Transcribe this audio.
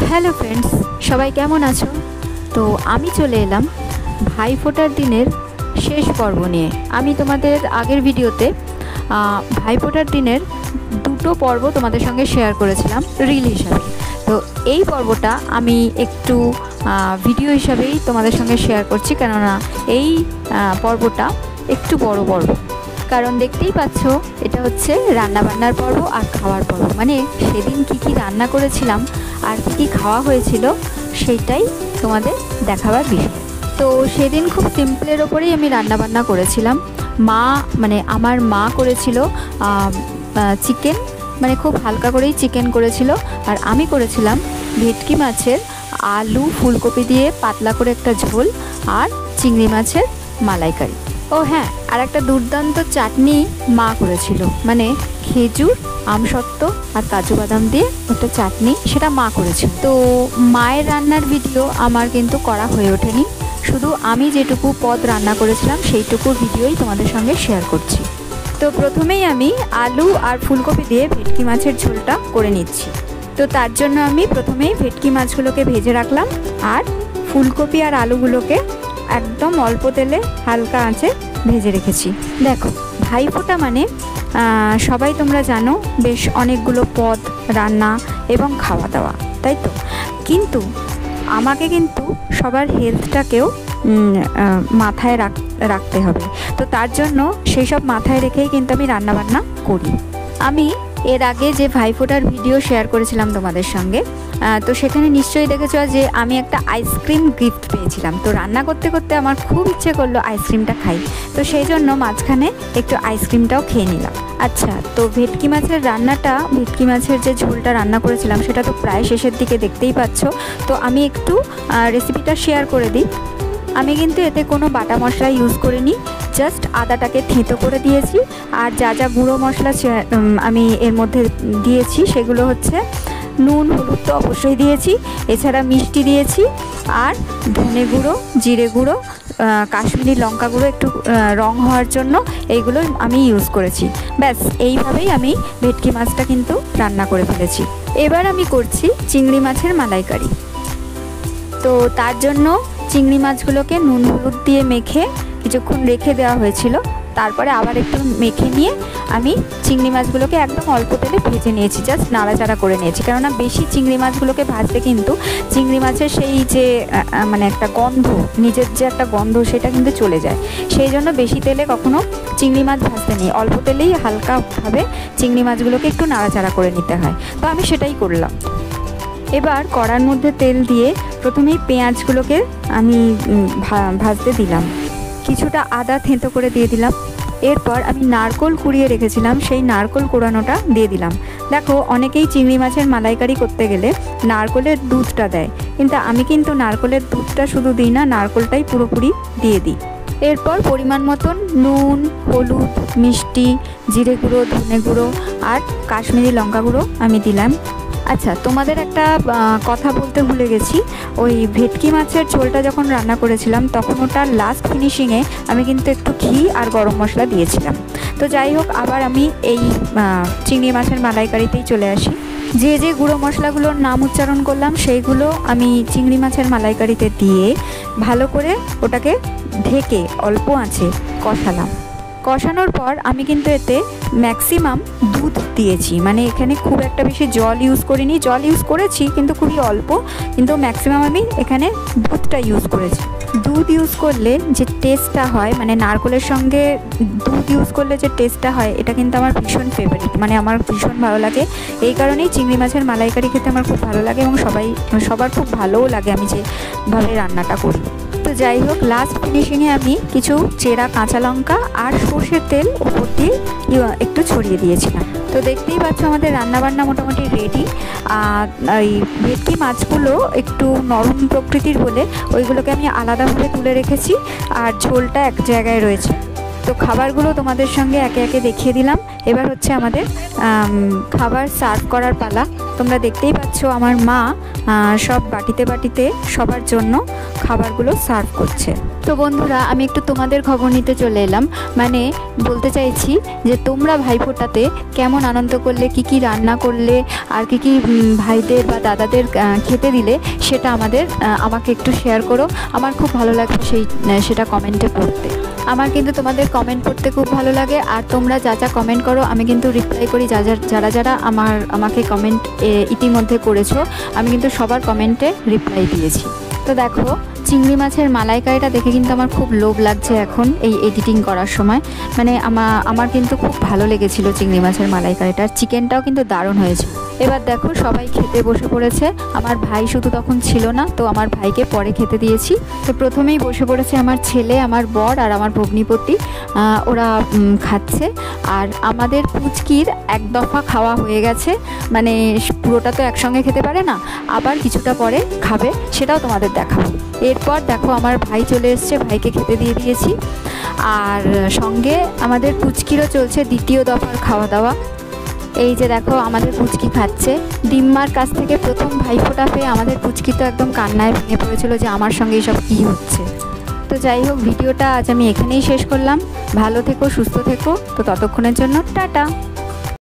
Hello friends, সবাই কেমন আছো? তো আমি চলে এলাম ভাইফোঁটার দিনের শেষ পর্ব নিয়ে। আমি তোমাদের আগের ভিডিওতে ভাইফোঁটার দিনের দুটো পর্ব তোমাদের সঙ্গে শেয়ার করেছিলাম রিল হিসাবে। তো এই পর্বটা আমি একটু ভিডিও হিসাবেই তোমাদের সঙ্গে শেয়ার করছি, কেননা এই পর্বটা একটু বড় পর্ব। কারণ দেখতেই পাচ্ছ, এটা হচ্ছে রান্নাবান্নার পর্ব আর খাওয়ার পর্ব। মানে সেদিন কি রান্না করেছিলাম আর কি খাওয়া হয়েছিল সেইটাই তোমাদের দেখাবার বিষয়। তো সেদিন খুব সিম্পলের ওপরেই আমি রান্নাবান্না করেছিলাম। আমার মা করেছিল চিকেন, মানে খুব হালকা করেই চিকেন করেছিল। আর আমি করেছিলাম ভেটকি মাছের আলু ফুলকপি দিয়ে পাতলা করে একটা ঝোল আর চিংড়ি মাছের মালাইকারি। ও হ্যাঁ, আর একটা দুর্দান্ত চাটনি মা করেছিল, মানে খেজুর আমসত্ত্ব আর কাজু বাদাম দিয়ে একটা চাটনি, সেটা মা করেছিল। তো মায়ের রান্নার ভিডিও আমার কিন্তু করা হয়ে ওঠেনি, শুধু আমি যেটুকু পদ রান্না করেছিলাম সেইটুকুর ভিডিওই তোমাদের সঙ্গে শেয়ার করছি। তো প্রথমেই আমি আলু আর ফুলকপি দিয়ে ভেটকি মাছের ঝোলটা করে নিচ্ছি। তো তার জন্য আমি প্রথমেই ভেটকি মাছগুলোকে ভেজে রাখলাম আর ফুলকপি আর আলুগুলোকে একদম অল্প তেলে হালকা আঁচে ভেজে রেখেছি। দেখো, ভাইফোঁটা মানে সবাই তোমরা জানো বেশ অনেকগুলো পদ রান্না এবং খাওয়া দাওয়া, তাই তো? কিন্তু আমাকে কিন্তু সবার হেলথটাকেও মাথায় রাখতে হবে। তো তার জন্য সেই সব মাথায় রেখেই কিন্তু আমি রান্নাবান্না করি। আমি এর আগে যে ভাইফোঁটার ভিডিও শেয়ার করেছিলাম তোমাদের সঙ্গে, তো সেখানে নিশ্চয়ই দেখেছো যে আমি একটা আইসক্রিম গিফট পেয়েছিলাম। তো রান্না করতে করতে আমার খুব ইচ্ছে করলো আইসক্রিমটা খাই, তো সেই জন্য মাঝখানে একটু আইসক্রিমটাও খেয়ে নিলাম। আচ্ছা, তো ভেটকি মাছের যে ঝোলটা রান্না করেছিলাম সেটা তো প্রায় শেষের দিকে, দেখতেই পাচ্ছ। তো আমি একটু রেসিপিটা শেয়ার করে দিই। আমি কিন্তু এতে কোনো বাটা মশলা ইউজ করিনি, জাস্ট আদাটাকে থেঁতো করে দিয়েছি। আর যা যা গুঁড়ো মশলা আমি এর মধ্যে দিয়েছি সেগুলো হচ্ছে নুন হলুদ তো অবশ্যই দিয়েছি, এছাড়া মিষ্টি দিয়েছি আর ধনে গুঁড়ো, জিরে গুঁড়ো, কাশ্মীরি লঙ্কা গুঁড়ো একটু রং হওয়ার জন্য, এইগুলো আমি ইউজ করেছি। ব্যাস এইভাবেই আমি ভেটকি মাছটা কিন্তু রান্না করে ফেলেছি। এবার আমি করছি চিংড়ি মাছের মালাইকারি। তো তার জন্য চিংড়ি মাছগুলোকে নুন হলুদ দিয়ে মেখে কিছুক্ষণ রেখে দেওয়া হয়েছিল। তারপরে আবার একটু মেখে নিয়ে আমি চিংড়ি মাছগুলোকে একদম অল্প তেলে ভেজে নিয়েছি, জাস্ট নাড়াচাড়া করে নিয়েছি। কেননা বেশি চিংড়ি মাছগুলোকে ভাজতে কিন্তু চিংড়ি মাছের সেই যে মানে একটা গন্ধ, নিজের যে একটা গন্ধ, সেটা কিন্তু চলে যায়। সেই জন্য বেশি তেলে কখনো চিংড়ি মাছ ভাজতে নেই, অল্প তেলেই হালকাভাবে চিংড়ি মাছগুলোকে একটু নাড়াচাড়া করে নিতে হয়। তো আমি সেটাই করলাম। এবার কড়ার মধ্যে তেল দিয়ে প্রথমেই পেঁয়াজগুলোকে আমি ভাজতে দিলাম, কিছুটা আদা থেঁতো করে দিয়ে দিলাম। এরপর আমি নারকোল কুড়িয়ে রেখেছিলাম, সেই নারকোল কোড়ানোটা দিয়ে দিলাম। দেখো, অনেকেই চিংড়ি মাছের মালাইকারি করতে গেলে নারকোলের দুধটা দেয়, কিন্তু আমি কিন্তু নারকোলের দুধটা শুধু দিই না, নারকোলটাই পুরোপুরি দিয়ে দিই। এরপর পরিমাণ মতন নুন, হলুদ, মিষ্টি, জিরে গুঁড়ো, ধনে গুঁড়ো আর কাশ্মীরি লঙ্কা গুঁড়ো আমি দিলাম। আচ্ছা, তোমাদের একটা কথা বলতে ভুলে গেছি। ওই ভেটকি মাছের ঝোলটা যখন রান্না করেছিলাম তখন ওটার লাস্ট ফিনিশিংয়ে আমি কিন্তু একটু ঘি আর গরম মশলা দিয়েছিলাম। তো যাই হোক, আবার আমি এই চিংড়ি মাছের মালাইকারিতেই চলে আসি। যে যে গুঁড়ো মশলাগুলোর নাম উচ্চারণ করলাম সেইগুলো আমি চিংড়ি মাছের মালাইকারিতে দিয়ে ভালো করে ওটাকে ঢেকে অল্প আঁচে কষালাম। কষানোর পর আমি কিন্তু এতে ম্যাক্সিমাম দুধ দিয়েছি, মানে এখানে খুব একটা বেশি জল ইউজ করিনি। জল ইউজ করেছি কিন্তু খুবই অল্প, কিন্তু ম্যাক্সিমাম আমি এখানে দুধটা ইউজ করেছি। দুধ ইউজ করলে যে টেস্টটা হয়, মানে নারকোলের সঙ্গে দুধ ইউজ করলে যে টেস্টটা হয়, এটা কিন্তু আমার ভীষণ ফেভারিট, মানে আমার ভীষণ ভালো লাগে। এই কারণেই চিংড়ি মাছের মালাইকারি খেতে আমার খুব ভালো লাগে এবং সবার খুব ভালোও লাগে আমি যেভাবে রান্নাটা করি। তো যাই হোক, লাস্ট ফিনিশিংয়ে আমি কিছু চেরা কাঁচা লঙ্কা আর সর্ষের তেল উপর দিয়ে একটু ছড়িয়ে দিয়েছিলাম। তো দেখতেই পাচ্ছ আমাদের রান্নাবান্না মোটামুটি রেডি। ওই ভেটকি মাছগুলো একটু নরম প্রকৃতির বলে ওইগুলোকে আমি আলাদাভাবে তুলে রেখেছি, আর ঝোলটা এক জায়গায় রয়েছে। তো খাবারগুলো তোমাদের সঙ্গে একে একে দেখিয়ে দিলাম। এবার হচ্ছে আমাদের খাবার সার্ভ করার পালা। তোমরা দেখতেই পাচ্ছ আমার মা সব বাটিতে বাটিতে সবার জন্য খাবারগুলো সার্ভ করছে। তো বন্ধুরা, আমি একটু তোমাদের খবর নিতে চলে এলাম। মানে বলতে চাইছি যে তোমরা ভাইফোঁটাতে কেমন আনন্দ করলে, কি কি রান্না করলে, আর কি কি ভাইদের বা দাদাদের খেতে দিলে, সেটা আমাকে একটু শেয়ার করো। আমার খুব ভালো লাগবে সেটা কমেন্টে পড়তে। আমার কিন্তু তোমাদের কমেন্ট পড়তে খুব ভালো লাগে। আর তোমরা যা যা কমেন্ট করো আমি কিন্তু রিপ্লাই করি। যারা আমাকে কমেন্ট ইতিমধ্যে করেছো, আমি কিন্তু সবার কমেন্টে রিপ্লাই দিয়েছি। তো দেখো, চিংড়ি মাছের মালাইকারিটা দেখে কিন্তু আমার খুব লোভ লাগছে এখন এই এডিটিং করার সময়। মানে আমার কিন্তু খুব ভালো লেগেছিল চিংড়ি মাছের মালাইকারিটা। আর চিকেনটাও কিন্তু দারুণ হয়েছে। এবার দেখো, সবাই খেতে বসে পড়েছে। আমার ভাই শুধু তখন ছিল না, তো আমার ভাইকে পরে খেতে দিয়েছি। তো প্রথমেই বসে পড়েছে আমার ছেলে, আমার বর আর আমার ভগ্নিপতি। ওরা খাচ্ছে। আর আমাদের পুচকির এক দফা খাওয়া হয়ে গেছে। মানে পুরোটা তো একসঙ্গে খেতে পারে না, আবার কিছুটা পরে খাবে, সেটাও তোমাদের দেখাবো। এরপর দেখো, আমার ভাই চলে এসছে, ভাইকে খেতে দিয়ে দিয়েছি। আর সঙ্গে আমাদের পুচকিরও চলছে দ্বিতীয় দফার খাওয়া দাওয়া। এই যে দেখো, আমাদের পুচকি খাচ্ছে। ডিম্মার কাছ থেকে প্রথম ভাইফোঁটা পেয়ে আমাদের পুচকি তো একদম কান্নায় ভেঙে পড়েছিল যে আমার সঙ্গে এইসব কী হচ্ছে। তো যাই হোক, ভিডিওটা আজ আমি এখানেই শেষ করলাম। ভালো থেকো, সুস্থ থেকো। তো ততক্ষণের জন্য টাটা।